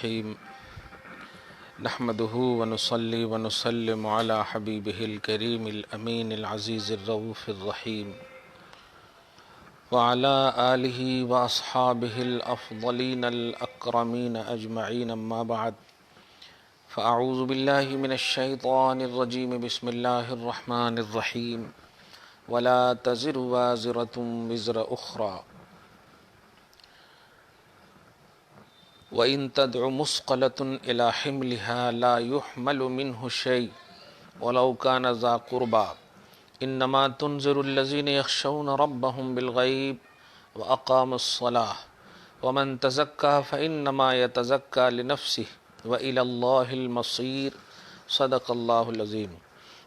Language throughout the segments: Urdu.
الرحيم نحمده ونصلي ونسلم على حبيبه الكريم الأمين العزيز الرؤوف الرحيم وعلى آله وأصحابه الأفضلين الأكرمين أجمعين أما بعد فأعوذ بالله من الشيطان الرجيم بسم الله الرحمن الرحيم ولا تزر وازرة وزر أخرى وإن تدع مثقلة إلى حملها لا يحمل منه شيء ولو كان ذا قربى إنما تنذر الذين يخشون ربهم بالغيب وأقاموا الصلاة ومن تزكى فإنما يتزكى لنفسه وإلى الله المصير صدق الله العظيم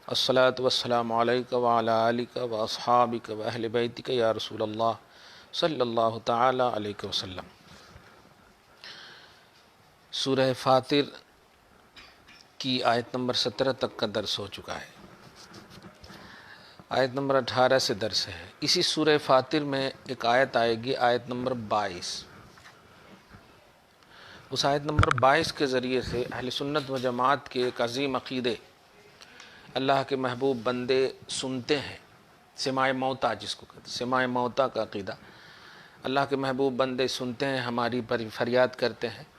الصلاة والسلام عليك وعلى آلك وأصحابك وأهل بيتك يا رسول الله صلی اللہ تعالی علیہ وسلم۔ سورہ فاطر کی آیت نمبر 17 تک کا درس ہو چکا ہے، آیت نمبر 18 سے درس ہے۔ اسی سورہ فاطر میں ایک آیت آئے گی، آیت نمبر 22۔ اس آیت نمبر 22 کے ذریعے سے اہل سنت و جماعت کے ایک عظیم عقیدے، اللہ کے محبوب بندے سنتے ہیں، سماع موتا جس کو کہتے ہیں، سماع موتا کا عقیدہ، اللہ کے محبوب بندے سنتے ہیں، ہماری فریاد کرتے ہیں۔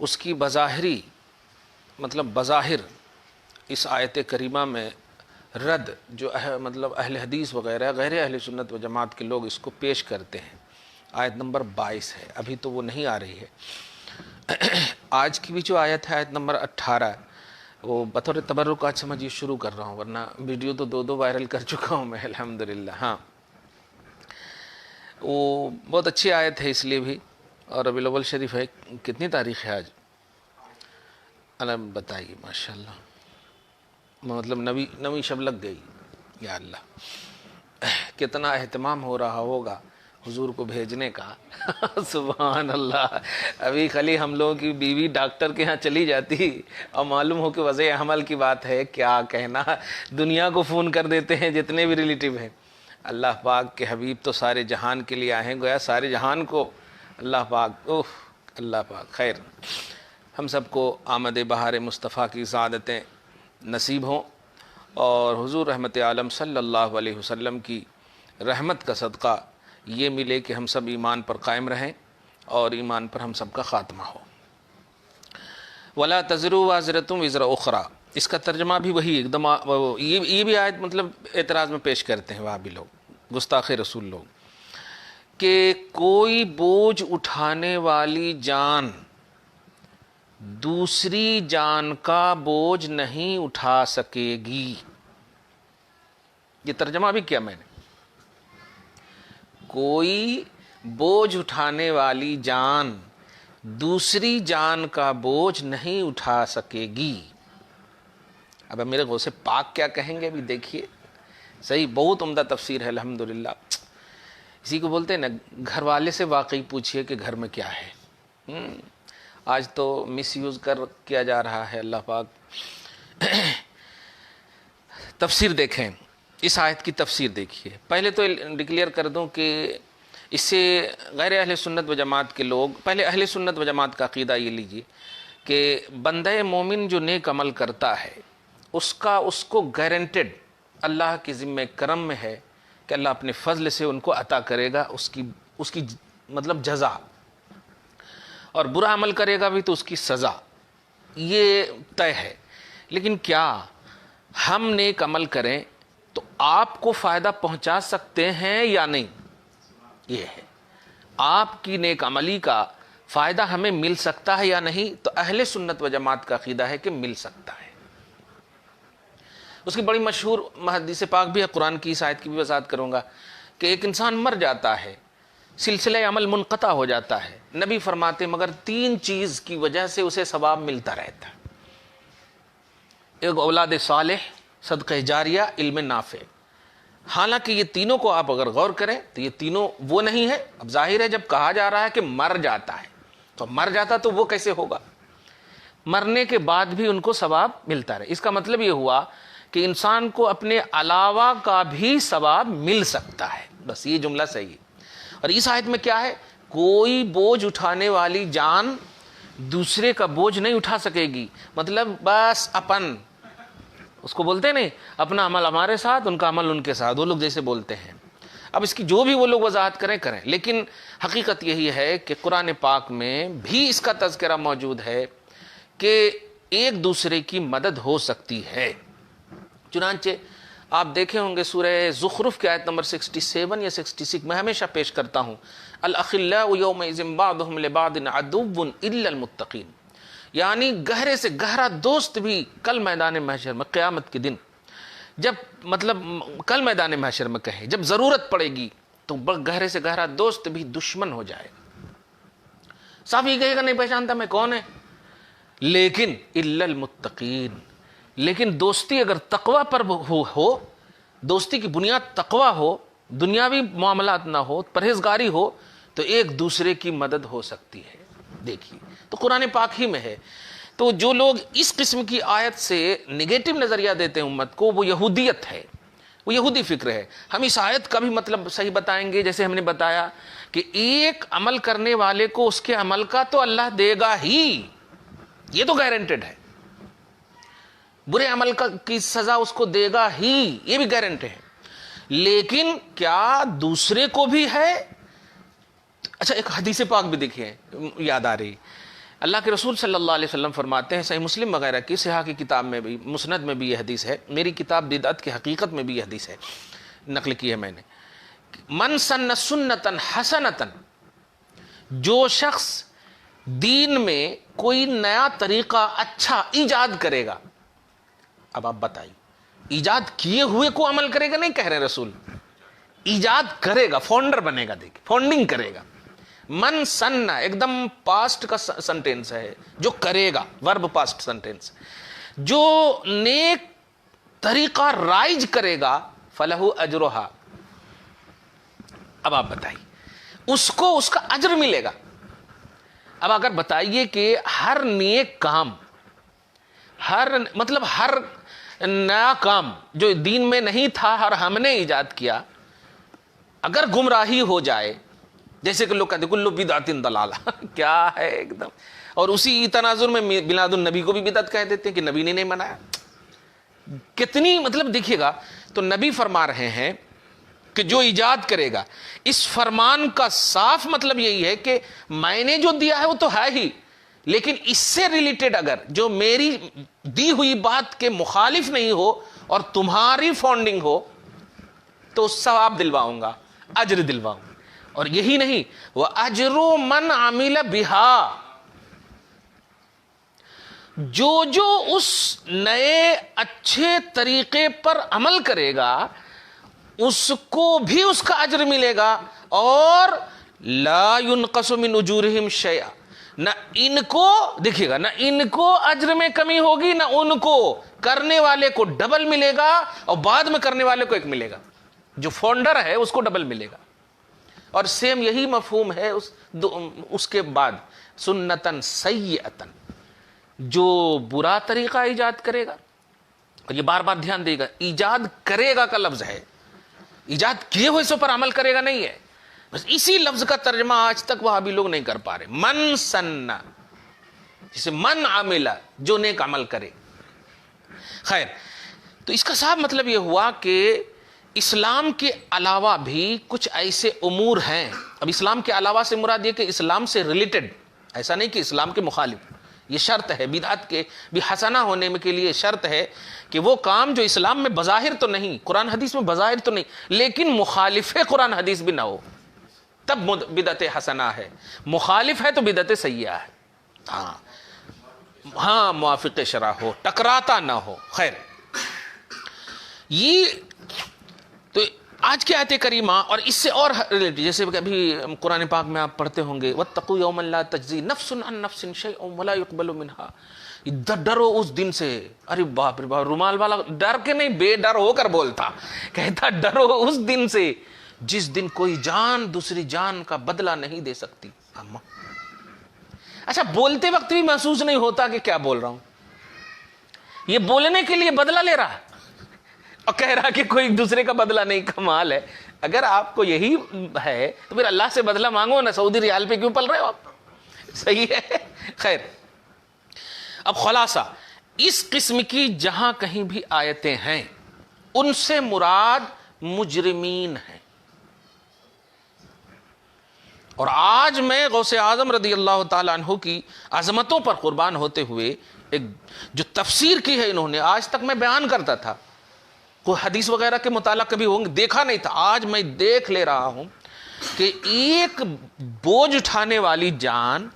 اس کی بظاہری بظاہر اس آیت کریمہ میں رد جو مطلب اہل حدیث وغیرہ غیر اہل سنت و جماعت کے لوگ اس کو پیش کرتے ہیں، آیت نمبر 22 ہے، ابھی تو وہ نہیں آ رہی ہے۔ آج کی بھی جو آیت ہے، آیت نمبر 18، وہ بطور تبرک آج سمجھیے شروع کر رہا ہوں، ورنہ ویڈیو تو دو وائرل کر چکا ہوں میں الحمدللہ۔ ہاں، وہ بہت اچھی آیت ہے اس لیے بھی، اور ربیع الاول شریف ہے۔ کتنی تاریخ ہے آج؟ بتائیے ماشاءاللہ، مطلب نویں شب لگ گئی، یا اللہ کتنا اہتمام ہو رہا ہوگا حضور کو بھیجنے کا سبحان اللہ۔ ابھی خالی ہم لوگوں کی بیوی ڈاکٹر کے ہاں چلی جاتی اور معلوم ہو کہ وضع حمل کی بات ہے، کیا کہنا، دنیا کو فون کر دیتے ہیں جتنے بھی ریلیٹیو ہیں۔ اللہ پاک کے حبیب تو سارے جہان کے لیے آئے، گویا سارے جہان کو اللہ پاک اللہ پاک خیر ہم سب کو آمد بہار مصطفیٰ کی سعادتیں نصیب ہوں، اور حضور رحمت عالم صلی اللہ علیہ وسلم کی رحمت کا صدقہ یہ ملے کہ ہم سب ایمان پر قائم رہیں اور ایمان پر ہم سب کا خاتمہ ہو۔ ولا تزر وازرة وزر اخرى، اس کا ترجمہ بھی وہی ایک دم یہ بھی آیت مطلب اعتراض میں پیش کرتے ہیں وہاں بھی لوگ، گستاخ رسول لوگ، کہ کوئی بوجھ اٹھانے والی جان دوسری جان کا بوجھ نہیں اٹھا سکے گی۔ یہ ترجمہ بھی کیا میں نے، کوئی بوجھ اٹھانے والی جان دوسری جان کا بوجھ نہیں اٹھا سکے گی۔ اب میرے غوث پاک کیا کہیں گے، بھی دیکھیے صحیح، بہت عمدہ تفسیر ہے الحمدللہ۔ اسی کو بولتے ہیں نا، گھر والے سے واقعی پوچھئے کہ گھر میں کیا ہے۔ آج تو مس یوز کیا جا رہا ہے، اللہ پاک۔ تفسیر دیکھیں، اس آیت کی تفسیر دیکھیے۔ پہلے تو ڈکلیئر کر دوں کہ اس سے غیر اہل سنت و جماعت کے لوگ، پہلے اہل سنت و جماعت کا عقیدہ یہ لیجیے کہ بندہ مومن جو نیک عمل کرتا ہے اس کو گارنٹیڈ اللہ کے ذمہ کرم میں ہے کہ اللہ اپنے فضل سے ان کو عطا کرے گا اس کی مطلب جزا، اور برا عمل کرے گا بھی تو اس کی سزا، یہ طے ہے۔ لیکن کیا ہم نیک عمل کریں تو آپ کو فائدہ پہنچا سکتے ہیں یا نہیں، یہ ہے۔ آپ کی نیک عملی کا فائدہ ہمیں مل سکتا ہے یا نہیں، تو اہل سنت و جماعت کا عقیدہ ہے کہ مل سکتا ہے۔ اس کی بڑی مشہور حدیث پاک بھی ہے، قرآن کی اس آیت کی بھی وضاحت کروں گا، کہ ایک انسان مر جاتا ہے، سلسلہ عمل منقطع ہو جاتا ہے، نبی فرماتے مگر 3 چیز کی وجہ سے اسے ثواب ملتا رہتا ہے۔ ایک اولاد صالح، صدقہ جاریہ، علم نافع۔ حالانکہ یہ تینوں کو آپ اگر غور کریں تو یہ تینوں وہ نہیں ہے۔ اب ظاہر ہے جب کہا جا رہا ہے کہ مر جاتا ہے، تو مر جاتا تو وہ کیسے ہوگا؟ مرنے کے بعد بھی ان کو ثواب ملتا رہے۔ اس کا مطلب یہ ہوا کہ انسان کو اپنے علاوہ کا بھی ثواب مل سکتا ہے، بس یہ جملہ صحیح ہے۔ اور اس آیت میں کیا ہے؟ کوئی بوجھ اٹھانے والی جان دوسرے کا بوجھ نہیں اٹھا سکے گی. مطلب بس اپن اس کو بولتے نہیں, اپنا عمل ہمارے ساتھ, ان کا عمل ان کے ساتھ, وہ لوگ جیسے بولتے ہیں. اب اس کی جو بھی وہ لوگ وضاحت کریں, لیکن حقیقت یہی ہے کہ قرآن پاک میں بھی اس کا تذکرہ موجود ہے کہ ایک دوسرے کی مدد ہو سکتی ہے. چنانچہ آپ دیکھے ہوں گے سورہ زخرف کی آیت نمبر 67 یا 66, میں ہمیشہ پیش کرتا ہوں, الاخلاء یومئذ بعضهم لبعض عدو الا المتقین, یعنی گہرے سے گہرا دوست بھی کل میدان محشر میں, قیامت کے دن جب, مطلب کل میدان محشر میں کہیں جب ضرورت پڑے گی تو گہرے سے گہرا دوست بھی دشمن ہو جائے. صاحب یہ کہے گا نہیں پہچانتا میں کون ہے, لیکن الا المتقین, لیکن دوستی اگر تقوی پر ہو, دوستی کی بنیاد تقوی ہو, دنیاوی معاملات نہ ہو, پرہیزگاری ہو, تو ایک دوسرے کی مدد ہو سکتی ہے. دیکھیے تو قرآن پاک ہی میں ہے. تو جو لوگ اس قسم کی آیت سے نگیٹو نظریہ دیتے ہیں امت کو, وہ یہودیت ہے, وہ یہودی فکر ہے. ہم اس آیت کا بھی مطلب صحیح بتائیں گے, جیسے ہم نے بتایا کہ ایک عمل کرنے والے کو اس کے عمل کا تو اللہ دے گا ہی, یہ تو گارنٹیڈ ہے. برے عمل کی سزا اس کو دے گا ہی, یہ بھی گارنٹی ہے. لیکن کیا دوسرے کو بھی ہے؟ اچھا ایک حدیث پاک بھی دیکھیے, یاد آ رہی, اللہ کے رسول صلی اللہ علیہ وسلم فرماتے ہیں, صحیح مسلم وغیرہ کی صحاح کی کتاب میں بھی, مسند میں بھی یہ حدیث ہے, میری کتاب بدعت کی حقیقت میں بھی یہ حدیث ہے, نقل کی ہے میں نے. من سن سنتا حسنتا, جو شخص دین میں کوئی نیا طریقہ اچھا ایجاد کرے گا. اب آپ بتائیے, ایجاد کیے ہوئے کو عمل کرے گا نہیں کہہ رہے رسول, ایجاد کرے گا, فاؤنڈر بنے گا, دیکھ فاؤنڈنگ کرے گا. من سن ایک دم پاسٹ کا سنٹینس ہے, جو کرے گا, ورب پاسٹ سنٹینس, جو نیک طریقہ رائج کرے گا, فلہ اجرہا. اب آپ بتائیے, اس کو اس کا اجر ملے گا. اب اگر بتائیے کہ ہر نیک کام, مطلب ہر نیا کام جو دین میں نہیں تھا اور ہم نے ایجاد کیا, اگر گمراہی ہو جائے, جیسے کہ لوگ کہتے کلو بدعت ضلالہ, کیا ہے ایک دم, اور اسی تناظر میں میلاد النبی کو بھی بدعت کہہ دیتے ہیں کہ نبی نے نہیں منایا. کتنی مطلب دیکھیے گا, تو نبی فرما رہے ہیں کہ جو ایجاد کرے گا, اس فرمان کا صاف مطلب یہی ہے کہ میں نے جو دیا ہے وہ تو ہے ہی, لیکن اس سے ریلیٹڈ اگر جو میری دی ہوئی بات کے مخالف نہیں ہو اور تمہاری فاؤنڈنگ ہو, تو ثواب دلواؤں گا, اجر دلواؤں گا. اور یہی نہیں, وَأَجْرُ مَنْ عَمِلَ بِهَا, جو اس نئے اچھے طریقے پر عمل کرے گا اس کو بھی اس کا اجر ملے گا, اور لا ينقص من اجورہم شیئا, نہ ان کو دیکھیے گا, نہ ان کو اجر میں کمی ہوگی, نہ ان کو, کرنے والے کو ڈبل ملے گا اور بعد میں کرنے والے کو ایک ملے گا, جو فاؤنڈر ہے اس کو ڈبل ملے گا. اور سیم یہی مفہوم ہے اس کے بعد سنتن سیئتن, جو برا طریقہ ایجاد کرے گا. اور یہ بار بار دھیان دے گا, ایجاد کرے گا کا لفظ ہے, ایجاد کیے ہوئے سے پر عمل کرے گا نہیں ہے. بس اسی لفظ کا ترجمہ آج تک وہاں بھی لوگ نہیں کر پا رہے. من سننا, جسے من عاملہ, جو نیک عمل کرے. خیر, تو اس کا صاحب مطلب یہ ہوا کہ اسلام کے علاوہ بھی کچھ ایسے امور ہیں. اب اسلام کے علاوہ سے مراد یہ کہ اسلام سے ریلیٹڈ, ایسا نہیں کہ اسلام کے مخالف. یہ شرط ہے بدعت کے بھی حسنہ ہونے کے لیے, شرط ہے کہ وہ کام جو اسلام میں بظاہر تو نہیں, قرآن حدیث میں بظاہر تو نہیں, لیکن مخالف قرآن حدیث بھی نہ ہو, تب بدعت حسنہ ہے. مخالف ہے تو بدعت سیئہ ہے. ہاں موافق شرع ہو, ٹکراتا نہ ہو. خیر, یہ تو آج کی آیت کریمہ اور اس سے اور جیسے کہ ابھی قرآن پاک میں آپ پڑھتے ہوں گے, وَاتَّقُوا يَوْمًا لَا تَجْزِي نَفْسٌ عَن نَفْسٍ شَيْئًا وَلَا يُقْبَلُ مِنْهَا. ڈرو اس دن سے. ارے باپ رے باپ, رومال والا ڈر کے نہیں, بے ڈر ہو کر بولتا, کہتا ڈرو اس دن سے جس دن کوئی جان دوسری جان کا بدلہ نہیں دے سکتی. اچھا, بولتے وقت بھی محسوس نہیں ہوتا کہ کیا بول رہا ہوں, یہ بولنے کے لیے بدلہ لے رہا اور کہہ رہا کہ کوئی دوسرے کا بدلہ نہیں. کمال ہے. اگر آپ کو یہی ہے تو پھر اللہ سے بدلہ مانگو نا, سعودی ریال پہ کیوں پل رہے ہو آپ؟ صحیح ہے. خیر، اب خلاصہ، اس قسم کی جہاں کہیں بھی آیتیں ہیں ان سے مراد مجرمین ہیں. اور آج میں غوث اعظم رضی اللہ تعالیٰ عنہ کی عظمتوں پر قربان ہوتے ہوئے ایک جو تفسیر کی ہے انہوں نے، آج تک میں بیان کرتا تھا، کوئی حدیث وغیرہ کے مطالعہ کبھی دیکھا نہیں تھا، آج میں دیکھ لے رہا ہوں کہ ایک بوجھ اٹھانے والی جان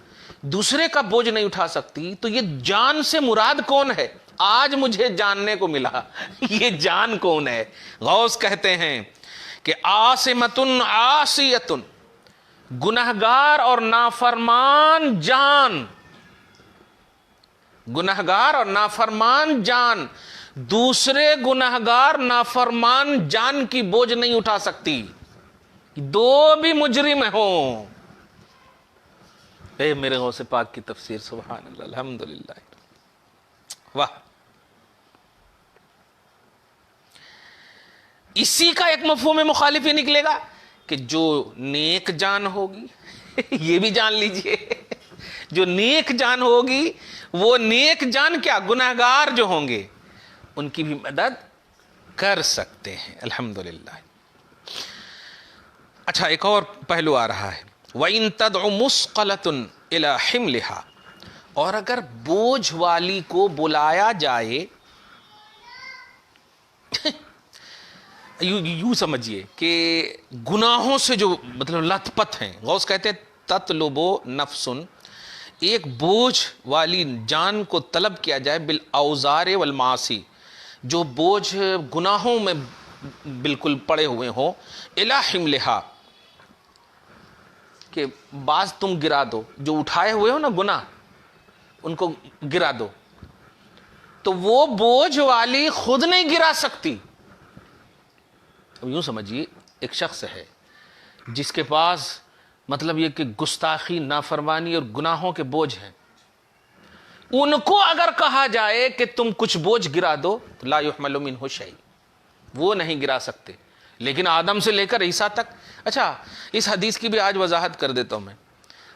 دوسرے کا بوجھ نہیں اٹھا سکتی، تو یہ جان سے مراد کون ہے؟ آج مجھے جاننے کو ملا یہ جان کون ہے. غوث کہتے ہیں کہ عاصمتن عاصیتن، گنہگار اور نافرمان جان، گنہگار اور نافرمان جان دوسرے گنہگار نافرمان جان کی بوجھ نہیں اٹھا سکتی، دو بھی مجرم ہوں. اے میرے غوث پاک کی تفسیر، سبحان اللہ، الحمدللہ، واہ. اسی کا ایک مفہوم مخالف ہی نکلے گا کہ جو نیک جان ہوگی یہ بھی جان لیجئے، جو نیک جان ہوگی وہ نیک جان کیا گناہگار جو ہوں گے ان کی بھی مدد کر سکتے ہیں. الحمدللہ. اچھا، ایک اور پہلو آ رہا ہے، وَإِن تَدْعُ مُثْقَلَةٌ إِلَىٰ حِمْلِهَا، اور اگر بوجھ والی کو بلایا جائے، یوں سمجھیے کہ گناہوں سے جو مطلب لت پت ہیں، غوث کہتے ہیں تطلبو نفسن، ایک بوجھ والی جان کو طلب کیا جائے، بالاوزار والمعاصی، جو بوجھ گناہوں میں بالکل پڑے ہوئے ہوں، الی حملہا، کہ بعض تم گرا دو، جو اٹھائے ہوئے ہو نا گناہ ان کو گرا دو، تو وہ بوجھ والی خود نہیں گرا سکتی. اب یوں سمجھیے ایک شخص ہے جس کے پاس مطلب یہ کہ گستاخی، نافرمانی اور گناہوں کے بوجھ ہیں، ان کو اگر کہا جائے کہ تم کچھ بوجھ گرا دو تو لا یحمل منہ شیء، وہ نہیں گرا سکتے. لیکن آدم سے لے کر عیسیٰ تک. اچھا، اس حدیث کی بھی آج وضاحت کر دیتا ہوں میں.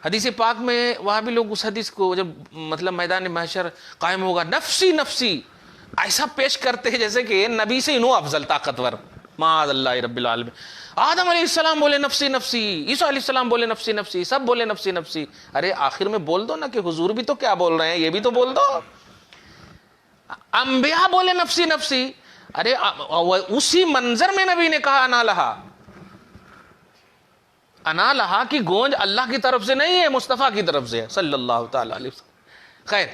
حدیث پاک میں وہاں بھی لوگ اس حدیث کو جب مطلب میدان محشر قائم ہوگا، نفسی نفسی ایسا پیش کرتے ہیں جیسے کہ نبی سے انہوں افضل طاقتور، معاذ اللہ رب العالمین. آدم علیہ السلام بولے نفسی نفسی، عیسیٰ علیہ السلام بولے نفسی نفسی، سب بولے نفسی نفسی. ارے آخر میں بول دو نا کہ حضور بھی تو کیا بول رہے ہیں، یہ بھی تو بول دو. انبیاء بولے نفسی نفسی، ارے اسی منظر میں نبی نے کہا انا لہا. انا لہا کی گونج اللہ کی طرف سے نہیں ہے، مصطفیٰ کی طرف سے ہے صلی اللہ تعالی علیہ وسلم. خیر،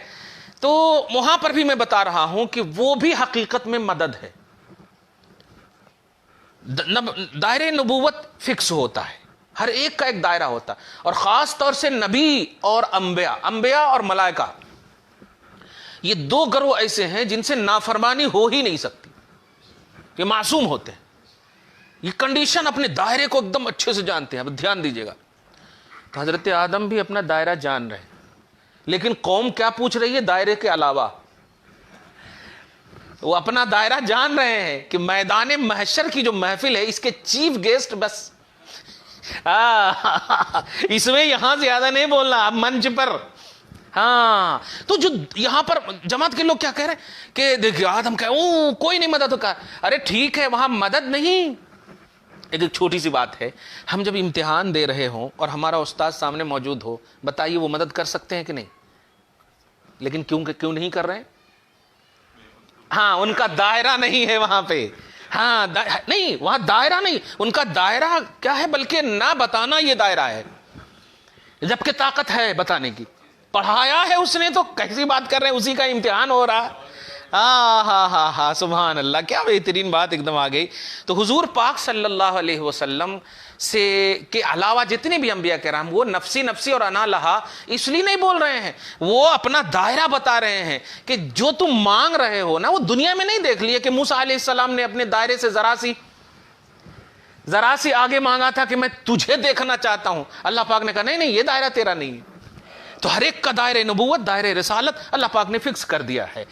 تو وہاں پر بھی میں بتا رہا ہوں کہ وہ بھی حقیقت میں مدد ہے. دائرہ نبوت فکس ہوتا ہے، ہر ایک کا ایک دائرہ ہوتا ہے، اور خاص طور سے نبی اور انبیاء اور ملائکہ، یہ دو گروہ ایسے ہیں جن سے نافرمانی ہو ہی نہیں سکتی، یہ معصوم ہوتے ہیں. یہ کنڈیشن اپنے دائرے کو ایک دم اچھے سے جانتے ہیں. اب دھیان دیجیے گا، تو حضرت آدم بھی اپنا دائرہ جان رہے ہیں، لیکن قوم کیا پوچھ رہی ہے دائرے کے علاوہ؟ وہ اپنا دائرہ جان رہے ہیں کہ میدان محشر کی جو محفل ہے اس کے چیف گیسٹ بس اس میں یہاں زیادہ نہیں بولنا، اب منچ پر. ہاں، تو جو یہاں پر جماعت کے لوگ کیا کہہ رہے ہیں کہ دیکھیں آدم کہ کوئی نہیں مدد کا. ارے ٹھیک ہے، وہاں مدد نہیں. ایک چھوٹی سی بات ہے، ہم جب امتحان دے رہے ہوں اور ہمارا استاد سامنے موجود ہو، بتائیے وہ مدد کر سکتے ہیں کہ نہیں؟ لیکن کیوں نہیں کر رہے ہیں؟ ہاں، ان کا دائرہ نہیں ہے وہاں پہ. ہاں نہیں، وہاں دائرہ نہیں، ان کا دائرہ کیا ہے بلکہ نہ بتانا یہ دائرہ ہے، جبکہ طاقت ہے بتانے کی. پڑھایا ہے اس نے تو کیسی بات کر رہے ہیں، اسی کا امتحان ہو رہا. ہاں سبحان اللہ، کیا بہترین بات ایک دم آ گئی. تو حضور پاک صلی اللہ علیہ وسلم سے کے علاوہ جتنے بھی انبیاء کرام، وہ نفسی نفسی اور انا لہا اس لیے نہیں بول رہے ہیں، وہ اپنا دائرہ بتا رہے ہیں کہ جو تم مانگ رہے ہو نا، وہ دنیا میں نہیں دیکھ لیے کہ موسیٰ علیہ السلام نے اپنے دائرے سے ذرا سی آگے مانگا تھا کہ میں تجھے دیکھنا چاہتا ہوں. اللہ پاک نے کہا نہیں یہ دائرہ تیرا نہیں ہے. تو ہر ایک کا دائرہ نبوت، دائرہ رسالت اللہ پاک نے فکس کر دیا ہے.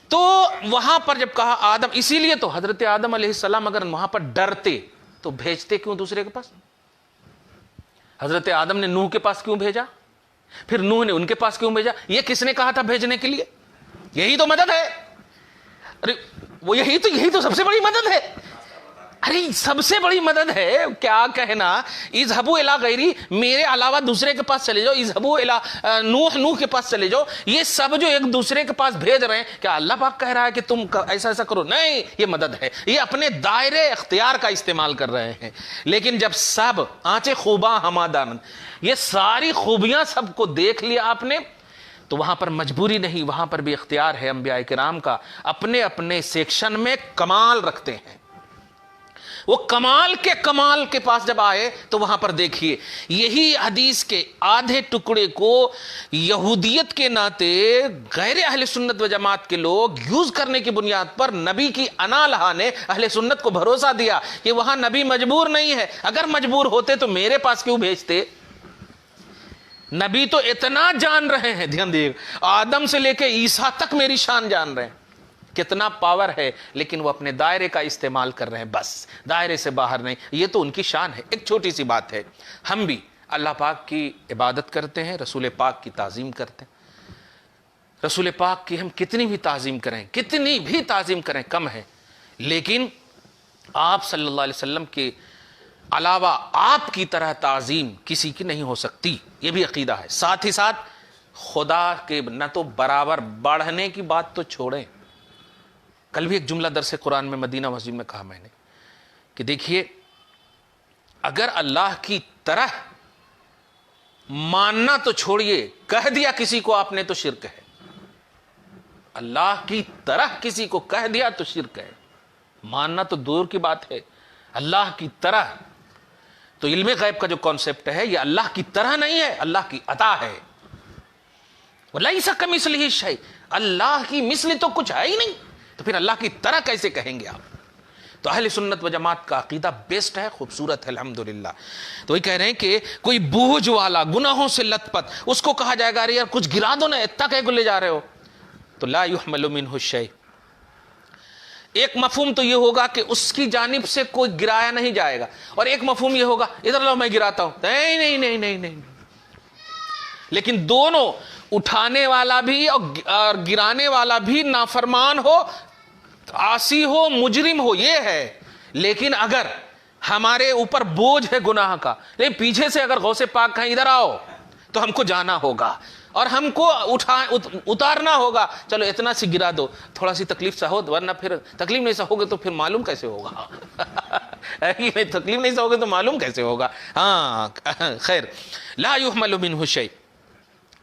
تو وہاں پر جب کہا آدم، اسی لیے تو حضرت آدم علیہ السلام اگر وہاں پر ڈرتے تو بھیجتے کیوں دوسرے کے پاس؟ حضرت آدم نے نوح کے پاس کیوں بھیجا؟ پھر نوح نے ان کے پاس کیوں بھیجا؟ یہ کس نے کہا تھا بھیجنے کے لیے؟ یہی تو مدد ہے. ارے وہ یہی تو سب سے بڑی مدد ہے. ارے سب سے بڑی مدد ہے. کیا کہنا اذهبوا الی غیری، میرے علاوہ دوسرے کے پاس چلے جاؤ. اذهبوا الی نوح کے پاس چلے جاؤ. یہ سب جو ایک دوسرے کے پاس بھیج رہے ہیں، کیا اللہ پاک کہہ رہا ہے کہ تم ایسا ایسا کرو؟ نہیں، یہ مدد ہے. یہ اپنے دائرے اختیار کا استعمال کر رہے ہیں. لیکن جب سب آنچے خوباں ہمادان، یہ ساری خوبیاں سب کو دیکھ لیا آپ نے، تو وہاں پر مجبوری نہیں، وہاں پر بھی اختیار ہے انبیاء کرام کا. اپنے اپنے سیکشن میں کمال رکھتے ہیں. وہ کمال کے پاس جب آئے تو وہاں پر دیکھیے، یہی حدیث کے آدھے ٹکڑے کو یہودیت کے ناطے غیر اہل سنت و جماعت کے لوگ یوز کرنے کی بنیاد پر نبی کی انا لہا نے اہل سنت کو بھروسہ دیا کہ وہاں نبی مجبور نہیں ہے. اگر مجبور ہوتے تو میرے پاس کیوں بھیجتے؟ نبی تو اتنا جان رہے ہیں، دھیان دیئے، آدم سے لے کے عیسیٰ تک میری شان جان رہے ہیں، کتنا پاور ہے. لیکن وہ اپنے دائرے کا استعمال کر رہے ہیں، بس دائرے سے باہر نہیں. یہ تو ان کی شان ہے. ایک چھوٹی سی بات ہے، ہم بھی اللہ پاک کی عبادت کرتے ہیں، رسول پاک کی تعظیم کرتے ہیں. رسول پاک کی ہم کتنی بھی تعظیم کریں کم ہے. لیکن آپ صلی اللہ علیہ وسلم کے علاوہ آپ کی طرح تعظیم کسی کی نہیں ہو سکتی. یہ بھی عقیدہ ہے. ساتھ ہی ساتھ خدا کے نہ تو برابر بڑھنے کی بات تو چھوڑیں. کل بھی ایک جملہ درس قرآن میں مدینہ مسجد میں کہا میں نے کہ دیکھیے، اگر اللہ کی طرح ماننا تو چھوڑیے، کہہ دیا کسی کو آپ نے تو شرک ہے. اللہ کی طرح کسی کو کہہ دیا تو شرک ہے. ماننا تو دور کی بات ہے، اللہ کی طرح. تو علم غیب کا جو کانسیپٹ ہے یہ اللہ کی طرح نہیں ہے، اللہ کی عطا ہے. وَلَيْسَ كَمِثْلِهِ شَيْءٌ، اللہ کی مثل تو کچھ ہے ہی نہیں، تو پھر اللہ کی طرح کیسے کہیں گے آپ؟ تو اہل سنت و جماعت کا عقیدہ بیسٹ ہے، خوبصورت ہے الحمدللہ. تو وہی کہہ رہے ہیں کہ کوئی بوجھ والا گناہوں سے لت پت، اس کو کہا جائے گا ارے یار کچھ گرا دو نا، اتنا کہہ کو لے جا رہے ہو، تو لا يحمل منہ الشیء. ایک مفہوم تو یہ ہوگا کہ اس کی جانب سے کوئی گرایا نہیں جائے گا، اور ایک مفہوم یہ ہوگا ادھر لو میں گراتا ہوں. نہیں. لیکن دونوں، اٹھانے والا بھی اور گرانے والا بھی نافرمان ہو، عاصی ہو، مجرم ہو، یہ ہے. لیکن اگر ہمارے اوپر بوجھ ہے گناہ کا، لیکن پیچھے سے اگر غوث پاک کہیں ادھر آؤ تو ہم کو جانا ہوگا اور ہم کو اتارنا ہوگا. چلو اتنا سی گرا دو، تھوڑا سی تکلیف سہو، ورنہ پھر تکلیف نہیں سہو گے تو پھر معلوم کیسے ہوگا؟ تکلیف نہیں سہو گے تو معلوم کیسے ہوگا؟ ہاں خیر. لا يحمل منه شيء،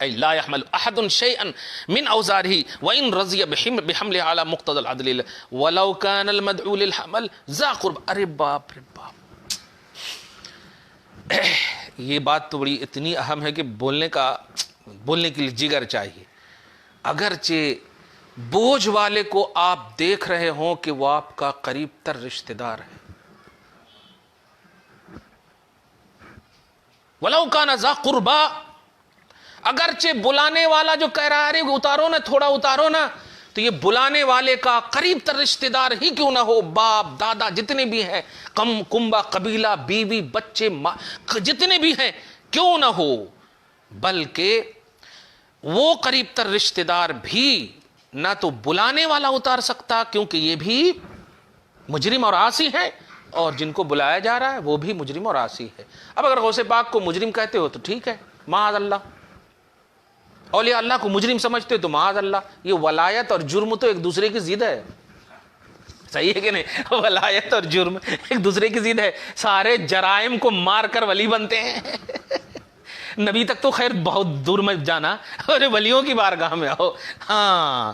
أي لا يحمل أحد شيئا من أوزاره وإن رضي بحمله على مقتضى العدل ولو كان المدعو للحمل ذا قرب. ارے باپ رے باپ، یہ بات تو بڑی اتنی اہم ہے کہ بولنے کے لیے جگر چاہیے. اگرچہ بوجھ والے کو آپ دیکھ رہے ہوں کہ وہ آپ کا قریب تر رشتہ دار ہے، ولو كان ذا قربا، اگرچہ بلانے والا جو کہہ رہا ہے اتارو نا، تھوڑا اتارو نا، تو یہ بلانے والے کا قریب تر رشتہ دار ہی کیوں نہ ہو، باپ دادا جتنے بھی ہیں، کنبہ قبیلہ بیوی بچے جتنے بھی ہیں کیوں نہ ہو، بلکہ وہ قریب تر رشتہ دار بھی نہ تو بلانے والا اتار سکتا، کیونکہ یہ بھی مجرم اور عاصی ہے، اور جن کو بلایا جا رہا ہے وہ بھی مجرم اور عاصی ہے. اب اگر غوث پاک کو مجرم کہتے ہو تو ٹھیک ہے، معاذ اللہ. اولیاء اللہ کو مجرم سمجھتے ہو تو معاذ اللہ. یہ ولایت اور جرم تو ایک دوسرے کی ضد ہے، صحیح ہے کہ نہیں؟ ولایت اور جرم ایک دوسرے کی ضد ہے. سارے جرائم کو مار کر ولی بنتے ہیں. نبی تک تو خیر بہت دور میں جانا، اور ولیوں کی بارگاہ میں آؤ. ہاں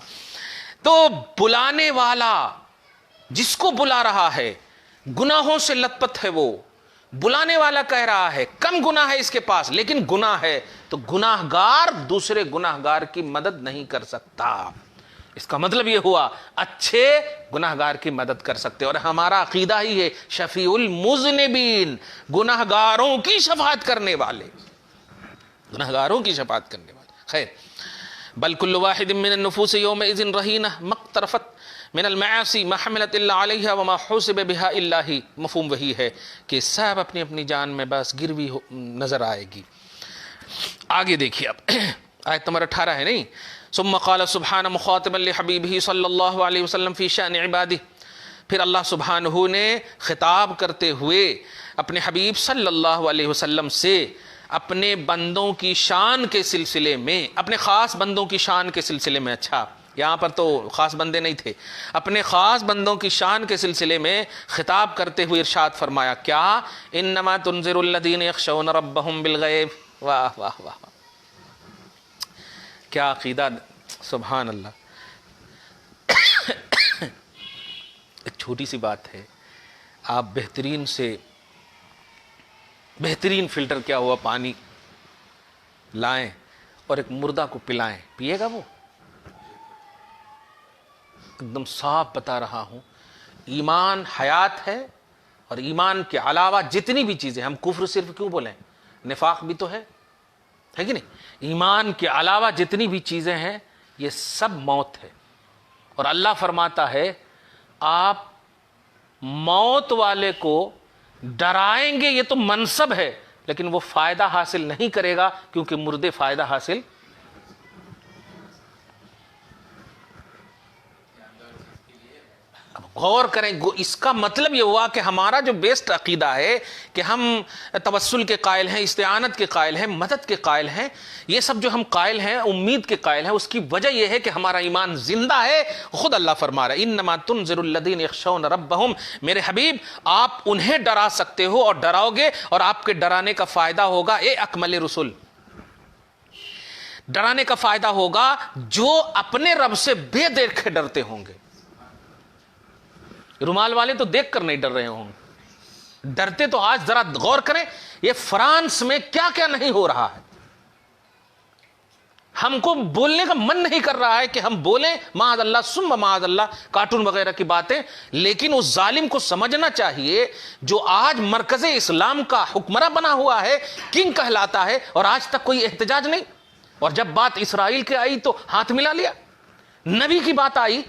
تو بلانے والا جس کو بلا رہا ہے گناہوں سے لت پت ہے، وہ بلانے والا کہہ رہا ہے کم گناہ ہے اس کے پاس لیکن گناہ ہے، تو گناہ گار دوسرے گناہ گار کی مدد نہیں کر سکتا. اس کا مطلب یہ ہوا اچھے گناہ گار کی مدد کر سکتے. اور ہمارا عقیدہ ہی ہے شفیع المذنبین، گناہ گاروں کی شفاعت کرنے والے، گناہ گاروں کی شفاعت کرنے والے. خیر، بل کل واحد من النفوس یومئذ رہینہ مقترفت من المعاصی ما حملت الا علیہا وما حسب بها الا ہی. مفہوم وہی ہے کہ سب اپنی اپنی جان میں بس گروی نظر آئے گی. آگے دیکھیے اب آیت نمبر 18 ہے نہیں. ثم قال سبحانہ مخاطبا لحبیبہ صلی اللہ علیہ وسلم فی شأن عبادہ. پھر اللہ سبحانہ نے خطاب کرتے ہوئے اپنے حبیب صلی اللہ علیہ وسلم سے اپنے بندوں کی شان کے سلسلے میں، اپنے خاص بندوں کی شان کے سلسلے میں، اچھا یہاں پر تو خاص بندے نہیں تھے، اپنے خاص بندوں کی شان کے سلسلے میں خطاب کرتے ہوئے ارشاد فرمایا کیا؟ انما تنذر الذین یخشون ربهم بالغیب. واہ واہ واہ، کیا عقیدہ، سبحان اللہ. ایک چھوٹی سی بات ہے، آپ بہترین سے بہترین فلٹر کیا ہوا پانی لائیں اور ایک مردہ کو پلائیں، پیے گا وہ؟ ایک دم صاف بتا رہا ہوں، ایمان حیات ہے، اور ایمان کے علاوہ جتنی بھی چیزیں، ہم کفر صرف کیوں بولیں، نفاق بھی تو ہے کہ نہیں؟ ایمان کے علاوہ جتنی بھی چیزیں ہیں یہ سب موت ہے. اور اللہ فرماتا ہے آپ موت والے کو ڈرائیں گے، یہ تو منصب ہے، لیکن وہ فائدہ حاصل نہیں کرے گا کیونکہ مردے فائدہ حاصل. اب غور کریں، اس کا مطلب یہ ہوا کہ ہمارا جو بیسٹ عقیدہ ہے کہ ہم توسل کے قائل ہیں، استعانت کے قائل ہیں، مدد کے قائل ہیں، یہ سب جو ہم قائل ہیں، امید کے قائل ہیں، اس کی وجہ یہ ہے کہ ہمارا ایمان زندہ ہے. خود اللہ فرما رہا ہے انما تنذر الذین یخشون ربہم. میرے حبیب آپ انہیں ڈرا سکتے ہو اور ڈراؤ گے، اور آپ کے ڈرانے کا فائدہ ہوگا اے اکمل رسول، ڈرانے کا فائدہ ہوگا جو اپنے رب سے بے دیکھے ڈرتے ہوں گے. رومال والے تو دیکھ کر نہیں ڈر رہے ہوں گے، ڈرتے تو آج ذرا غور کریں یہ فرانس میں کیا کیا نہیں ہو رہا ہے. ہم کو بولنے کا من نہیں کر رہا ہے کہ ہم بولیں معاذ اللہ ثم معاذ اللہ کارٹون وغیرہ کی باتیں، لیکن اس ظالم کو سمجھنا چاہیے جو آج مرکز اسلام کا حکمراں بنا ہوا ہے، کنگ کہلاتا ہے، اور آج تک کوئی احتجاج نہیں. اور جب بات اسرائیل کی آئی تو ہاتھ ملا لیا، نبی کی بات آئی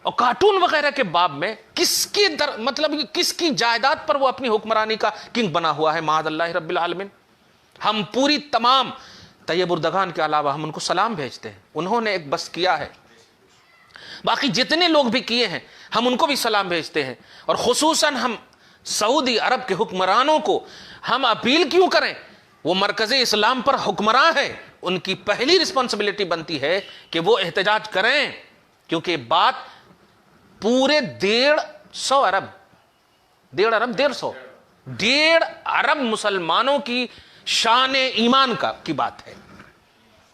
اور کارٹون وغیرہ کے باب میں کس کی مطلب کس کی جائیداد پر وہ اپنی حکمرانی کا کنگ بنا ہوا ہے، معاذ اللہ رب العالمین. ہم پوری تمام طیب اردگان کے علاوہ ہم ان کو سلام بھیجتے ہیں، انہوں نے ایک بس کیا ہے، باقی جتنے لوگ بھی کیے ہیں ہم ان کو بھی سلام بھیجتے ہیں. اور خصوصاً ہم سعودی عرب کے حکمرانوں کو ہم اپیل کیوں کریں، وہ مرکز اسلام پر حکمراں ہیں، ان کی پہلی رسپانسبلٹی بنتی ہے کہ وہ احتجاج کریں، کیونکہ بات پورے 1.5 ارب مسلمانوں کی شان ایمان کی بات ہے.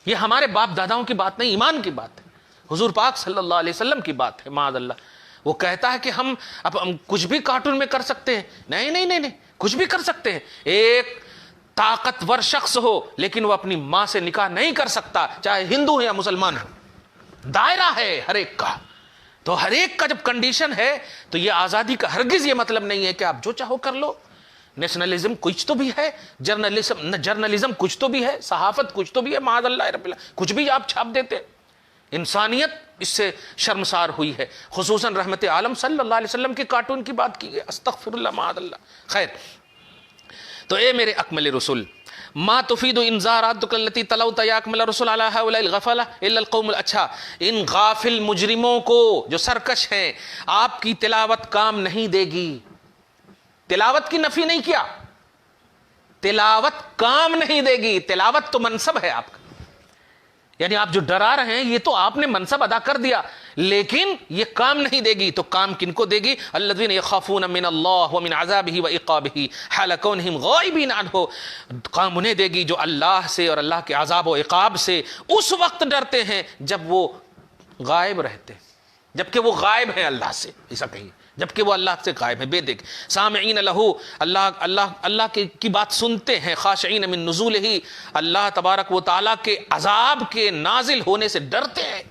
یہ ہمارے باپ داداؤں کی بات نہیں، ایمان کی بات ہے، حضور پاک صلی اللہ علیہ وسلم کی بات ہے. معاذ اللہ وہ کہتا ہے کہ ہم کچھ بھی کارٹون میں کر سکتے ہیں. نہیں نہیں نہیں نہیں، کچھ بھی کر سکتے ہیں. ایک طاقتور شخص ہو لیکن وہ اپنی ماں سے نکاح نہیں کر سکتا، چاہے ہندو ہو یا مسلمان ہو. دائرہ ہے ہر ایک کا، تو ہر ایک کا جب کنڈیشن ہے تو یہ آزادی کا ہرگز یہ مطلب نہیں ہے کہ آپ جو چاہو کر لو. نیشنلزم کچھ تو بھی ہے، جرنلزم کچھ تو بھی ہے، صحافت کچھ تو بھی ہے، معاذ اللہ رب اللہ کچھ بھی آپ چھاپ دیتے. انسانیت اس سے شرمسار ہوئی ہے، خصوصاً رحمت عالم صلی اللہ علیہ وسلم کے کارٹون کی بات کی ہے، استغفر اللہ معاذ اللہ. خیر، تو اے میرے اکمل رسول، ما تفید انذاراتک التی تلوت یا اکمل رسول علی ہؤلاء الغفلہ الا القوم. اچھا، ان غافل مجرموں کو جو سرکش ہیں آپ کی تلاوت کام نہیں دے گی. تلاوت کی نفی نہیں کیا، تلاوت کام نہیں دے گی. تلاوت تو منصب ہے آپ کا، یعنی آپ جو ڈرا رہے ہیں یہ تو آپ نے منصب ادا کر دیا، لیکن یہ کام نہیں دے گی. تو کام کن کو دے گی؟ الذین یخافون من اللہ ومن عذابہ وعقابہ حال کونہم غائبین عنہ. کام انہیں دے گی جو اللہ سے اور اللہ کے عذاب و عقاب سے اس وقت ڈرتے ہیں جب وہ غائب رہتے، جبکہ وہ غائب ہیں اللہ سے، ایسا کہیے، جبکہ وہ اللہ سے غائب ہے، بے دیکھ. سامعین لہو، اللہ کی بات سنتے ہیں. خاشعین من نزولہ، اللہ تبارک و تعالیٰ کے عذاب کے نازل ہونے سے ڈرتے ہیں.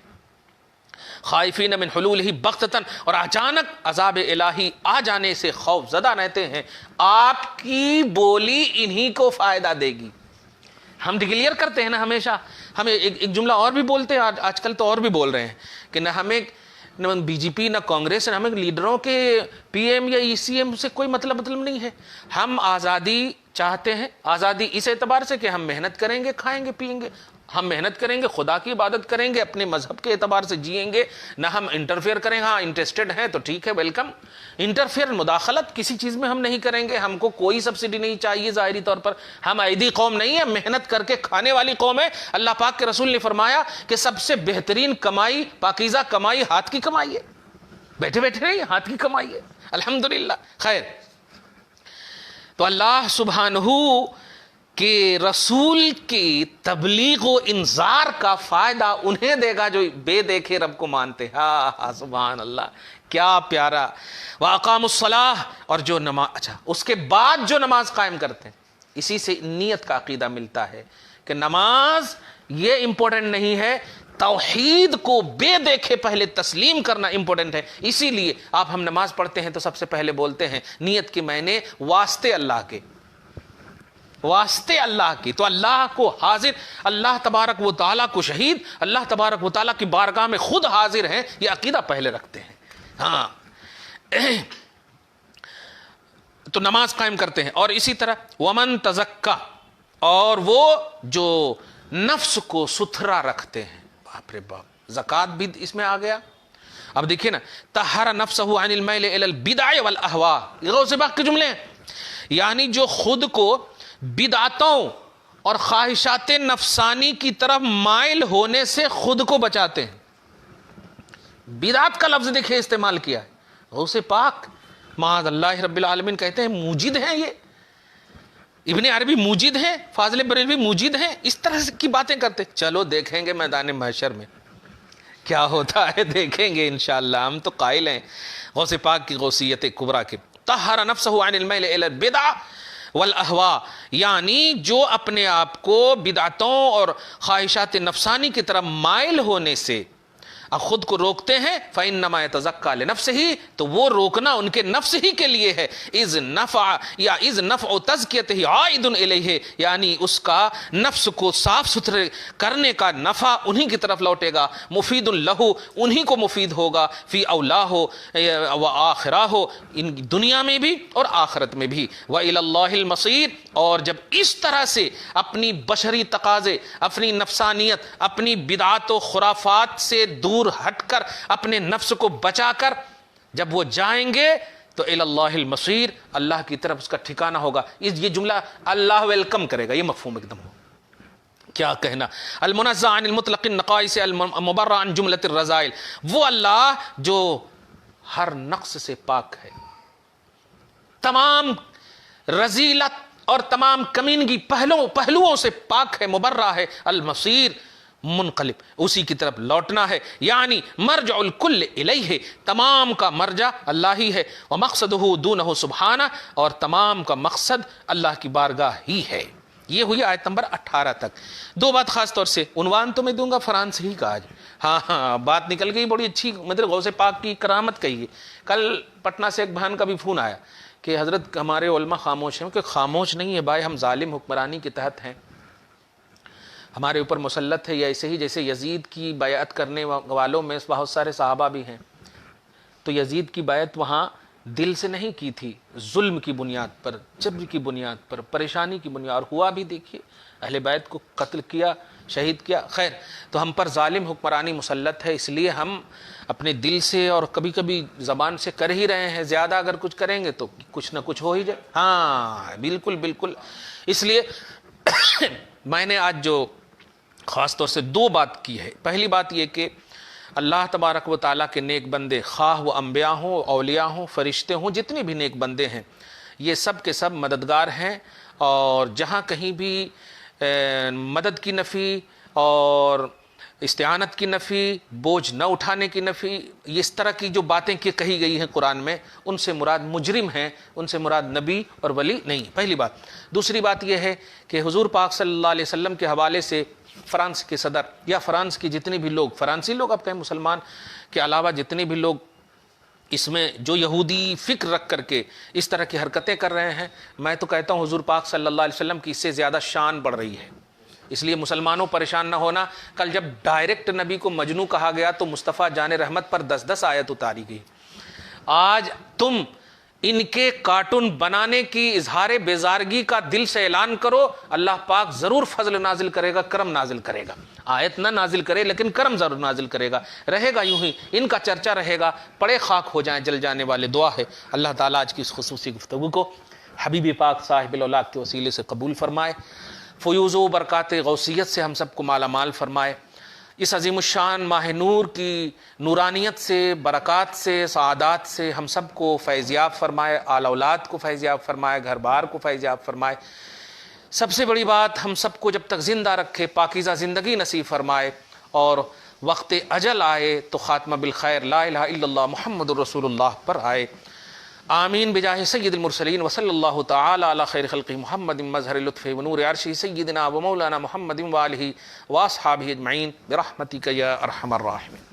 خائفین من حلولہ بغتۃ، اور اچانک عذاب الہی آ جانے سے خوف زدہ رہتے ہیں. آپ کی بولی انہی کو فائدہ دے گی. ہم ڈکلیئر کرتے ہیں نا ہمیشہ، ہمیں ایک جملہ اور بھی بولتے ہیں، آج کل تو اور بھی بول رہے ہیں کہ نہ ہمیں نہ بی جے پی نہ کانگریس ہمیں لیڈروں کے پی ایم یا ای سی ایم سے کوئی مطلب نہیں ہے. ہم آزادی چاہتے ہیں آزادی اس اعتبار سے کہ ہم محنت کریں گے، کھائیں گے، پیئیں گے، ہم محنت کریں گے، خدا کی عبادت کریں گے، اپنے مذہب کے اعتبار سے جئیں گے، نہ ہم انٹرفیئر کریں. ہاں انٹرسٹڈ ہیں تو ٹھیک ہے، ویلکم. انٹرفیئر، مداخلت کسی چیز میں ہم نہیں کریں گے. ہم کو کوئی سبسڈی نہیں چاہیے ظاہری طور پر. ہم عیدی قوم نہیں ہے، محنت کر کے کھانے والی قوم ہے. اللہ پاک کے رسول نے فرمایا کہ سب سے بہترین کمائی، پاکیزہ کمائی ہاتھ کی کمائی ہے. بیٹھے بیٹھے رہیے، ہاتھ کی کمائی ہے. الحمدللہ. خیر، تو اللہ سبحانہ کہ رسول کی تبلیغ و انذار کا فائدہ انہیں دے گا جو بے دیکھے رب کو مانتے. ہاں سبحان اللہ، کیا پیارا. وَأَقَامُوا الصَّلَاةَ، اور جو نماز، اچھا اس کے بعد جو نماز قائم کرتے ہیں، اسی سے نیت کا عقیدہ ملتا ہے کہ نماز یہ امپورٹنٹ نہیں ہے، توحید کو بے دیکھے پہلے تسلیم کرنا امپورٹنٹ ہے. اسی لیے آپ ہم نماز پڑھتے ہیں تو سب سے پہلے بولتے ہیں نیت کی میں نے واسطے اللہ کے، واسطے اللہ کی. تو اللہ کو حاضر، اللہ تبارک و تعالیٰ کو شہید، اللہ تبارک و تعالیٰ کی بارگاہ میں خود حاضر ہیں، یہ عقیدہ پہلے رکھتے ہیں. ہاں تو نماز قائم کرتے ہیں. اور اسی طرح ومن تزکا، اور وہ جو نفس کو ستھرا رکھتے ہیں. باپ رے باپ، زکوٰۃ بھی اس میں آ گیا. اب دیکھیے نا، طہر نفسہ عن المیل الی البدع والاہواء، یہ غوث پاک کے جملے ہیں. یعنی جو خود کو بدعتوں اور خواہشات نفسانی کی طرف مائل ہونے سے خود کو بچاتے ہیں. بدعت کا لفظ دیکھیں استعمال کیا ہے. غوث پاک معاذ اللہ رب العالمین کہتے ہیں موجد ہیں، یہ ابن عربی موجد ہیں، فاضل بریلوی موجد ہیں، اس طرح کی باتیں کرتے. چلو دیکھیں گے میدان محشر میں کیا ہوتا ہے، دیکھیں گے انشاءاللہ. ہم تو قائل ہیں غوث پاک کی غوثیت کبریٰ کے. طہر نفسہ عن المیل الی البدع والاہواء، یعنی جو اپنے آپ کو بدعتوں اور خواہشات نفسانی کی طرف مائل ہونے سے خود کو روکتے ہیں. فإنما يتزكى لنفسه، تو وہ روکنا ان کے نفس ہی کے لیے ہے. اذ نفع تزکیتہ عائد الیہ، یعنی اس کا نفس کو صاف ستھرے کرنے کا نفع انہی کی طرف لوٹے گا. مفید لہ، انہی کو مفید ہوگا. فی اولاہ و آخراہ، ان دنیا میں بھی اور آخرت میں بھی. وإلی اللہ المصیر، اور جب اس طرح سے اپنی بشری تقاضے، اپنی نفسانیت، اپنی بدعات و خرافات سے دور ہٹ کر، اپنے نفس کو بچا کر جب وہ جائیں گے تو الی اللہ المصیر، اللہ کی طرف اس کا ٹھکانہ ہوگا. یہ جملہ اللہ ویلکم کرے گا، یہ مفہوم ایک دم ہو. کیا کہنا. المنزہ عن المطلق النقائص المبرہ عن جملۃ الرذائل، وہ اللہ جو ہر نقص سے پاک ہے، تمام رذیلت اور تمام کمینگی پہلوؤں سے پاک ہے، مبرہ ہے. المصیر، منقلب، اسی کی طرف لوٹنا ہے. یعنی مرجع الکل الیہ، تمام کا مرجع اللہ ہی ہے. ومقصدہ دونہ سبحانہ، اور تمام کا مقصد اللہ کی بارگاہ ہی ہے. یہ ہوئی آیت نمبر 18 تک. دو بات خاص طور سے، عنوان تو میں دوں گا فرانس ہی کا آج. ہاں بات نکل گئی بڑی اچھی، مطلب غوث پاک کی کرامت کہی ہے. کل پٹنہ سے ایک بہن کا بھی فون آیا کہ حضرت ہمارے علماء خاموش ہیں. کہ خاموش نہیں ہے بھائی، ہم ظالم حکمرانی کے تحت ہیں، ہمارے اوپر مسلط ہے. یا ایسے ہی جیسے یزید کی بیعت کرنے والوں میں بہت سارے صحابہ بھی ہیں، تو یزید کی بیعت وہاں دل سے نہیں کی تھی، ظلم کی بنیاد پر، جبر کی بنیاد پر، پریشانی کی بنیاد، اور ہوا بھی دیکھیے اہل بیت کو قتل کیا، شہید کیا. خیر، تو ہم پر ظالم حکمرانی مسلط ہے، اس لیے ہم اپنے دل سے اور کبھی کبھی زبان سے کر ہی رہے ہیں. زیادہ اگر کچھ کریں گے تو کچھ نہ کچھ ہو ہی جائے. ہاں بالکل بالکل. اس لیے میں نے آج جو خاص طور سے دو بات کی ہے. پہلی بات یہ کہ اللہ تبارک و تعالیٰ کے نیک بندے، خواہ وہ انبیاء ہوں، اولیاء ہوں، فرشتے ہوں، جتنے بھی نیک بندے ہیں، یہ سب کے سب مددگار ہیں. اور جہاں کہیں بھی مدد کی نفی اور استعانت کی نفی، بوجھ نہ اٹھانے کی نفی، اس طرح کی جو باتیں کہی گئی ہیں قرآن میں، ان سے مراد مجرم ہیں، ان سے مراد نبی اور ولی نہیں. پہلی بات. دوسری بات یہ ہے کہ حضور پاک صلی اللہ علیہ وسلم کے حوالے سے فرانس کے صدر یا فرانس کی جتنے بھی لوگ، فرانسی لوگ اب کہیں مسلمان کے علاوہ جتنے بھی لوگ اس میں جو یہودی فکر رکھ کر کے اس طرح کی حرکتیں کر رہے ہیں، میں تو کہتا ہوں حضور پاک صلی اللہ علیہ وسلم کی اس سے زیادہ شان بڑھ رہی ہے. اس لیے مسلمانوں پریشان نہ ہونا. کل جب ڈائریکٹ نبی کو مجنو کہا گیا تو مصطفیٰ جان رحمت پر 10 آیت اتاری گئی. آج تم ان کے کارٹون بنانے کی اظہار بیزارگی کا دل سے اعلان کرو، اللہ پاک ضرور فضل نازل کرے گا، کرم نازل کرے گا. آیت نہ نازل کرے لیکن کرم ضرور نازل کرے گا. رہے گا یوں ہی، ان کا چرچا رہے گا، پڑے خاک ہو جائیں جل جانے والے. دعا ہے اللہ تعالیٰ آج کی اس خصوصی گفتگو کو حبیب پاک صاحب الاولاق کے وسیلے سے قبول فرمائے، فیوز و برکات غوثیت سے ہم سب کو مالا مال فرمائے. اس عظیم الشان ماہ نور کی نورانیت سے، برکات سے، سعادات سے ہم سب کو فیضیاب فرمائے، آل اولاد کو فیضیاب فرمائے، گھر بار کو فیضیاب فرمائے. سب سے بڑی بات، ہم سب کو جب تک زندہ رکھے پاکیزہ زندگی نصیب فرمائے، اور وقت اجل آئے تو خاتمہ بالخیر لا الہ الا اللہ محمد الرسول اللہ پر آئے. آمین بجاہ سید المرسلین وصلی اللہ تعالی علی خیر خلقہ محمد مظہر لطف ونور عرشہ سیدنا و مولانا محمد وآلہ واصحابہ اجمعین برحمتک یا ارحم الراحمین.